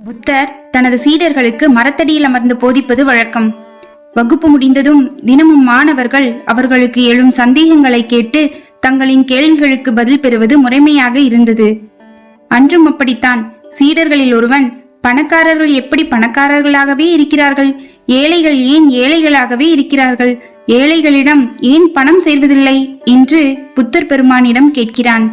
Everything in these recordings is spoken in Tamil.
புத்தர் தனது சீடர்களுக்கு மரத்தடியில் அமர்ந்து போதிப்பது வழக்கம். வகுப்பு முடிந்ததும் தினமும் மாணவர்கள் அவர்களுக்கு எழும் சந்தேகங்களை கேட்டு தங்களின் கேள்விகளுக்கு பதில் பெறுவது முறைமையாக இருந்தது. அன்றும் அப்படித்தான். சீடர்களில் ஒருவன், பணக்காரர்கள் எப்படி பணக்காரர்களாகவே இருக்கிறார்கள், ஏழைகள் ஏன் ஏழைகளாகவே இருக்கிறார்கள், ஏழைகளிடம் ஏன் பணம் சேர்வதில்லை என்று புத்தர் பெருமானிடம் கேட்கிறான்.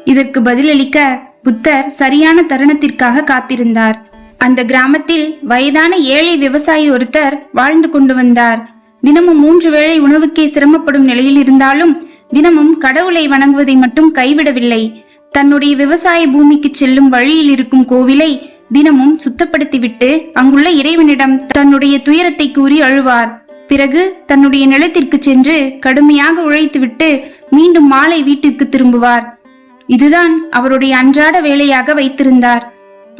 இதற்கு பதிலளிக்க புத்தர் சரியான தருணத்திற்காக காத்திருந்தார். அந்த கிராமத்தில் வயதான ஏழை விவசாயி ஒருத்தர் வாழ்ந்து கொண்டு வந்தார். தினமும் 3 வேளை உணவுக்கே சிரமப்படும் நிலையில் இருந்தாலும் தினமும் கடவுளை வணங்குவதை மட்டும் கைவிடவில்லை. தன்னுடைய விவசாய பூமிக்கு செல்லும் வழியில் இருக்கும் கோவிலை தினமும் சுத்தப்படுத்திவிட்டு அங்குள்ள இறைவனிடம் தன்னுடைய துயரத்தை கூறி அழுவார். பிறகு தன்னுடைய நிலத்திற்கு சென்று கடுமையாக உழைத்துவிட்டு மீண்டும் மாலை வீட்டிற்கு திரும்புவார். இதுதான் அவருடைய அன்றாட வேலையாக வைத்திருந்தார்.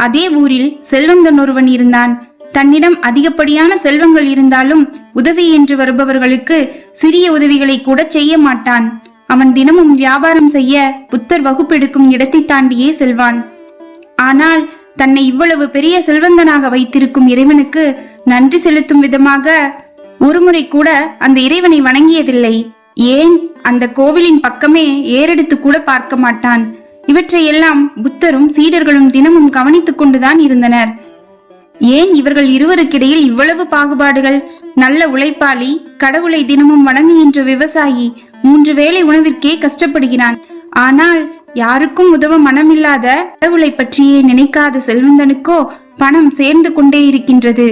அதே ஊரில் செல்வந்தன் ஒருவன் இருந்தான். தன்னிடம் அதிகப்படியான செல்வங்கள் இருந்தாலும் உதவி என்று வருபவர்களுக்கு சிறிய உதவிகளை கூட செய்ய மாட்டான். அவன் தினமும் வியாபாரம் செய்ய புத்தர் வகுப்பெடுக்கும் இடத்தை தாண்டியே செல்வான். ஆனால் தன்னை இவ்வளவு பெரிய செல்வந்தனாக வைத்திருக்கும் இறைவனுக்கு நன்றி செலுத்தும் விதமாக ஒருமுறை கூட அந்த இறைவனை வணங்கியதில்லை. ஏன் அந்த கோவிலின் பக்கமே ஏறெடுத்து கூட பார்க்க மாட்டான். இவற்றையெல்லாம் புத்தரும் சீடர்களும் தினமும் கவனித்துக் கொண்டுதான் இருந்தனர். ஏன் இவர்கள் இருவருக்கிடையில் இவ்வளவு பாகுபாடுகள்? நல்ல உழைப்பாளி, கடவுளை தினமும் வணங்குகின்ற விவசாயி 3 வேளை உணவிற்கே கஷ்டப்படுகிறான். ஆனால் யாருக்கும் உதவ மனமில்லாத, கடவுளை பற்றியே நினைக்காத செல்வந்தனுக்கோ பணம் சேர்ந்து கொண்டே இருக்கின்றது.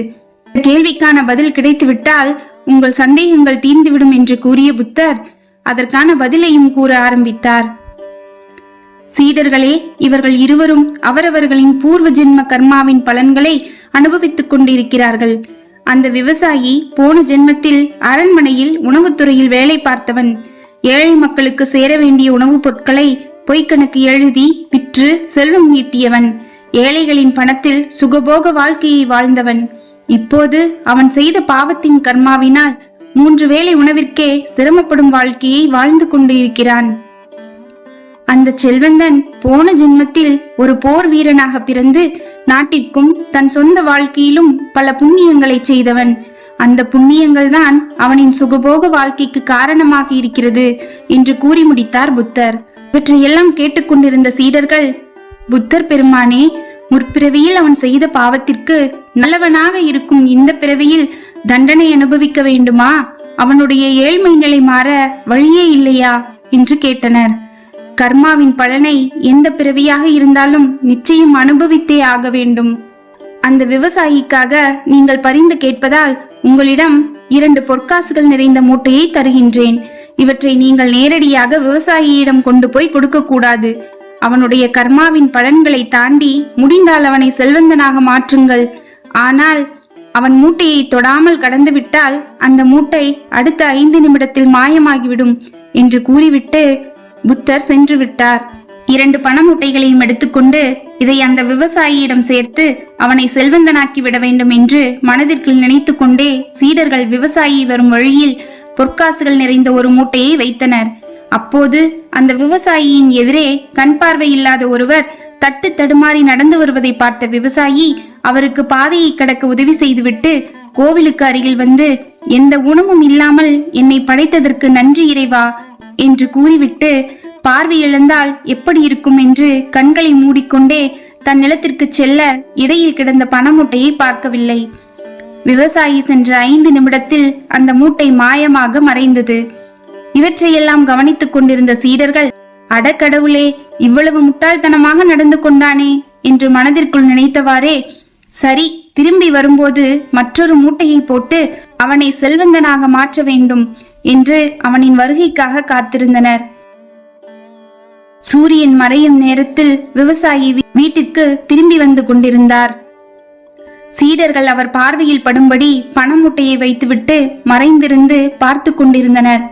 கேள்விக்கான பதில் கிடைத்துவிட்டால் உங்கள் சந்தேகங்கள் தீர்ந்துவிடும் என்று கூறிய புத்தர் அதற்கான பதிலையும் கூற ஆரம்பித்தார். சீடர்களே, இவர்கள் இருவரும் அவரவர்களின் பூர்வ ஜென்ம கர்மாவின் பலன்களை அனுபவித்துக் கொண்டிருக்கிறார்கள். அந்த விவசாயி போன ஜென்மத்தில் அரண்மனையில் உணவுத்துறையில் வேலை பார்த்தவன். ஏழை மக்களுக்கு சேர வேண்டிய உணவுப் பொருட்களை பொய்க்கணக்கு எழுதி விற்று செல்வம் ஈட்டியவன். ஏழைகளின் பணத்தில் சுகபோக வாழ்க்கையை வாழ்ந்தவன். இப்போது அவன் செய்த பாவத்தின் கர்மாவினால் 3 வேளை உணவிற்கே சிரமப்படும் வாழ்க்கையை வாழ்ந்து கொண்டு இருக்கிறான். அந்த செல்வந்தன் போன ஜென்மத்தில் ஒரு போர் வீரனாக பிறந்து நாட்டிற்கும் தன் சொந்த வாழ்க்கையிலும் பல புண்ணியங்களை செய்தவன். அந்த புண்ணியங்கள் தான் அவனின் சுகபோக வாழ்க்கைக்கு காரணமாக இருக்கிறது என்று கூறி முடித்தார் புத்தர். இவற்றையெல்லாம் கேட்டுக்கொண்டிருந்த சீடர்கள், புத்தர் பெருமானே, முற்பிறவியில் அவன் செய்த பாவத்திற்கு நல்லவனாக இருக்கும் இந்த பிறவியில் தண்டனை அனுபவிக்க வேண்டுமா? அவனுடைய ஏழ்மை நிலை மாற வழியே இல்லையா என்று கேட்டனர். கர்மாவின் பலனை எந்த பிறவியாக இருந்தாலும் நிச்சயம் அனுபவித்தே ஆக வேண்டும். அந்த விவசாயிக்காக நீங்கள் பரிந்து கேட்பதால் உங்களிடம் 2 பொற்காசுகள் நிறைந்த மூட்டையை தருகின்றேன். இவற்றை நீங்கள் நேரடியாக விவசாயியிடம் கொண்டு போய் கொடுக்க கூடாது. அவனுடைய கர்மாவின் பலன்களை தாண்டி முடிந்தால் அவனை செல்வந்தனாக மாற்றுங்கள். ஆனால் அவன் மூட்டையை தொடாமல் கடந்து விட்டால் அந்த மூட்டை அடுத்த 5 நிமிடத்தில் மாயமாகிவிடும் என்று கூறிவிட்டு புத்தர் சென்று விட்டார். 2 பண மூட்டைகளையும் எடுத்துக்கொண்டு இதை அந்த விவசாயியிடம் சேர்த்து அவனை செல்வந்தனாக்கி விட வேண்டும் என்று மனதிற்குள் நினைத்து கொண்டே சீடர்கள் விவசாயி வரும் வழியில் பொற்காசுகள் நிறைந்த ஒரு மூட்டையை வைத்தனர். அப்போது அந்த விவசாயியின் எதிரே கண் பார்வை இல்லாத ஒருவர் தட்டு தடுமாறி நடந்து வருவதை பார்த்த விவசாயி அவருக்கு பாதையை கடக்க உதவி செய்துவிட்டு கோவிலுக்கு அருகில் வந்து, எந்த உணவும் இல்லாமல் என்னை படைத்ததற்கு நன்றி இறைவா என்று கூறிவிட்டு, பார்வை இழந்தால் எப்படி இருக்கும் என்று கண்களை மூடிக்கொண்டே தன் நிலத்திற்கு செல்ல இடையில் கிடந்த பண மூட்டையை பார்க்கவில்லை. விவசாயி சென்ற 5 நிமிடத்தில் அந்த மூட்டை மாயமாக மறைந்தது. இவற்றையெல்லாம் கவனித்துக் கொண்டிருந்த சீடர்கள், அடக்கடவுளே, இவ்வளவு முட்டாள்தனமாக நடந்து கொண்டானே என்று மனதிற்குள் நினைத்தவாறே, சரி, திரும்பி வரும்போது மற்றொரு மூட்டையை போட்டு அவனை செல்வந்தனாக மாற்ற வேண்டும் என்று அவனின் வருகைக்காக காத்திருந்தனர். சூரியன் மறையும் நேரத்தில் விவசாயி வீட்டிற்கு திரும்பி வந்து கொண்டிருந்தார். சீடர்கள் அவர் பார்வையில் படும்படி பண மூட்டையை வைத்துவிட்டு மறைந்திருந்து பார்த்து கொண்டிருந்தனர்.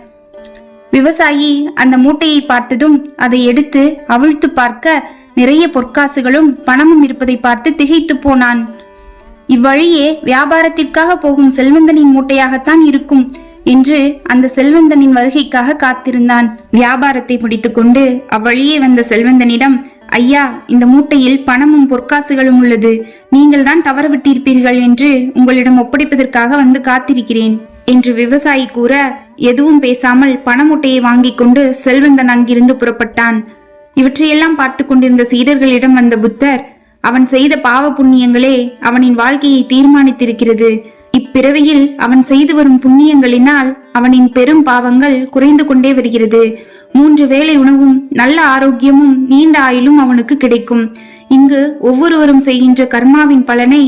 விவசாயி அந்த மூட்டையை பார்த்ததும் அதை எடுத்து அவிழ்த்து பார்க்க நிறைய பொற்காசுகளும் பணமும் இருப்பதை பார்த்து திகைத்து போனான். இவ்வழியே வியாபாரத்திற்காக போகும் செல்வந்தனின் மூட்டையாகத்தான் இருக்கும் என்று அந்த செல்வந்தனின் வருகைக்காக காத்திருந்தான். வியாபாரத்தை முடித்துக்கொண்டு அவ்வழியே வந்த செல்வந்தனிடம் ஐயா, இந்த மூட்டையில் பணமும் பொற்காசுகளும் உள்ளது. நீங்கள் தான் தவறவிட்டிருப்பீர்கள் என்று உங்களிடம் ஒப்படைப்பதற்காக வந்து காத்திருக்கிறேன் என்று விவசாயி கூற, எதுவும் பேசாமல் பண மூட்டையை வாங்கிக் கொண்டு செல்வந்தன் அங்கிருந்து புறப்பட்டான். இவற்றையெல்லாம் பார்த்து கொண்டிருந்த சீடர்களிடம் வந்த புத்தர், அவன் செய்த பாவ புண்ணியங்களே அவனின் வாழ்க்கையை தீர்மானித்திருக்கிறது. இப்பிறவியில் அவன் செய்து வரும் புண்ணியங்களினால் அவனின் பெரும் பாவங்கள் குறைந்து கொண்டே வருகிறது. 3 வேளை உணவும் நல்ல ஆரோக்கியமும் நீண்ட ஆயுளும் அவனுக்கு கிடைக்கும். இங்கு ஒவ்வொருவரும் செய்கின்ற கர்மாவின் பலனை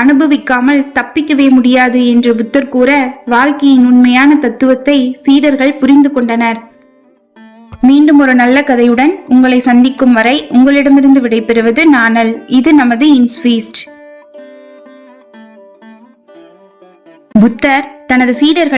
அனுபவிக்காமல் தப்பிக்கவே முடியாது என்று புத்தர் கூற, வாழ்க்கையின் உண்மையான தத்துவத்தை சீடர்கள் புரிந்து கொண்டனர். மீண்டும் ஒரு நல்ல கதையுடன் உங்களை சந்திக்கும் வரை உங்களிடமிருந்து விடைபெறுவது நானல். இது நமது இன்ஸ்பீஸ்ட். புத்தர் தனது சீடர்கள்